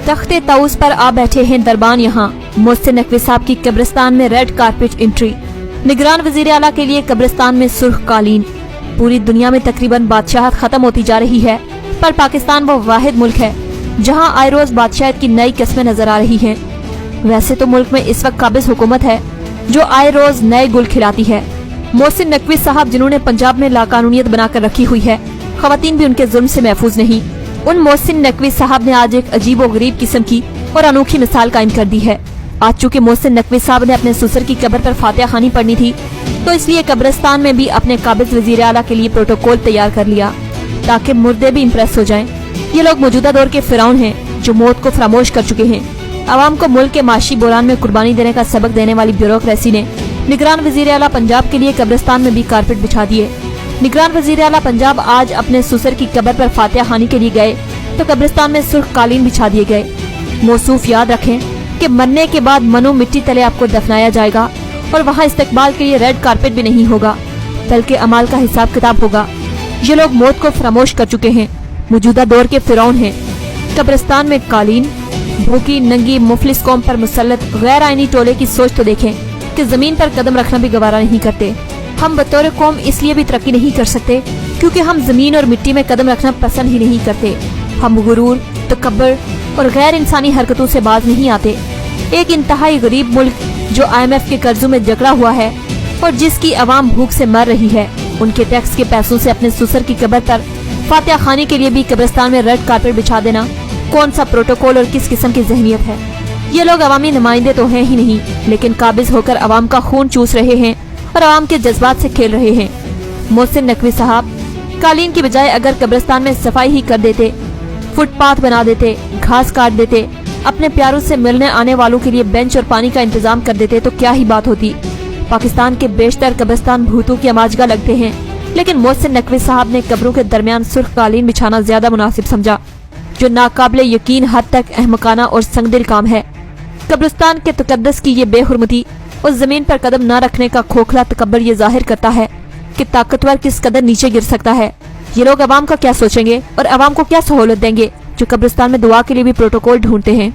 तख्ते ताउस पर आ बैठे हैं दरबान यहाँ। मोहसिन नकवी साहब की कब्रिस्तान में रेड कारपेट एंट्री। निगरान वजीर आला के लिए कब्रिस्तान में सुर्ख कालीन। पूरी दुनिया में तकरीबन बादशाहत खत्म होती जा रही है, पर पाकिस्तान वो वाहिद मुल्क है जहाँ आए रोज बादशाहत की नई किस्में नजर आ रही हैं। वैसे तो मुल्क में इस वक्त काबिज हुकूमत है जो आए रोज नए गुल खिलाती है। मोहसिन नकवी साहब जिन्होंने पंजाब में लाकानूनियत बनाकर रखी हुई है, खवातीन भी उनके जुल्म से महफूज नहीं। उन मोहसिन नकवी साहब ने आज एक अजीब और गरीब किस्म की और अनोखी मिसाल कायम कर दी है। आज चूँकि मोहसिन नकवी साहब ने अपने ससुर की कब्र पर फातिहा खानी पढ़नी थी, तो इसलिए कब्रिस्तान में भी अपने काबिज वजीर आला के लिए प्रोटोकॉल तैयार कर लिया ताकि मुर्दे भी इम्प्रेस हो जाएं। ये लोग मौजूदा दौर के फिरौन हैं जो मौत को फरामोश कर चुके हैं। आवाम को मुल्क के माशी बुरान में कुर्बानी देने का सबक देने वाली ब्यूरोक्रेसी ने निगरान वजीर आला पंजाब के लिए कब्रिस्तान में भी कारपेट बिछा दिए। निगरान वजीर आला पंजाब आज अपने ससुर की कब्र पर फातिहा खानी के लिए गए तो कब्रिस्तान में सुर्ख कालीन बिछा दिए गए। मौसूफ याद रखें कि मरने के बाद मनो मिट्टी तले आपको दफनाया जाएगा और वहाँ इस्तकबाल के लिए रेड कारपेट भी नहीं होगा, बल्कि अमाल का हिसाब किताब होगा। ये लोग मौत को फरामोश कर चुके हैं, मौजूदा दौर के फिरौन हैं। कब्रिस्तान में कालीन, भूखी नंगी मुफलिस कौम पर मुसल्लत गैर आईनी टोले की सोच तो देखें कि जमीन पर कदम रखना भी गवारा नहीं करते। हम बतौर कौम इसलिए भी तरक्की नहीं कर सकते क्योंकि हम जमीन और मिट्टी में कदम रखना पसंद ही नहीं करते। हम गुरूर, तकब्बुर और गैर इंसानी हरकतों से बाज नहीं आते। एक इंतहाई गरीब मुल्क जो IMF के कर्जों में जकड़ा हुआ है और जिसकी आवाम भूख से मर रही है, उनके टैक्स के पैसों से अपने ससुर की कब्र पर फातिहा खानी के लिए भी कब्रिस्तान में रेड कारपेट बिछा देना कौन सा प्रोटोकॉल और किस किस्म की जहनीत है। ये लोग अवामी नुमाइंदे तो हैं ही नहीं, लेकिन काबिज होकर अवाम का खून चूस रहे हैं और अवाम के जज्बात से खेल रहे हैं। मोहसिन नकवी साहब कालीन की बजाय अगर कब्रिस्तान में सफाई ही कर देते, फुटपाथ बना देते, घास काट देते, अपने प्यारों से मिलने आने वालों के लिए बेंच और पानी का इंतजाम कर देते तो क्या ही बात होती। पाकिस्तान के बेशतर कब्रिस्तान भूतों की अमाजगा लगते हैं, लेकिन मोहसिन नकवी साहब ने कब्रों के दरमियान सुर्ख कालीन बिछाना ज्यादा मुनासिब समझा, जो नाकाबिले यकीन हद तक अहमकाना और संगदिल काम है। कब्रिस्तान के तकद्दस की ये बेहुरमती और जमीन पर कदम न रखने का खोखला तकब्बर ये जाहिर करता है कि ताकतवर किस कदर नीचे गिर सकता है। ये लोग अवाम का क्या सोचेंगे और अवाम को क्या सहूलत देंगे जो कब्रिस्तान में दुआ के लिए भी प्रोटोकॉल ढूंढते हैं।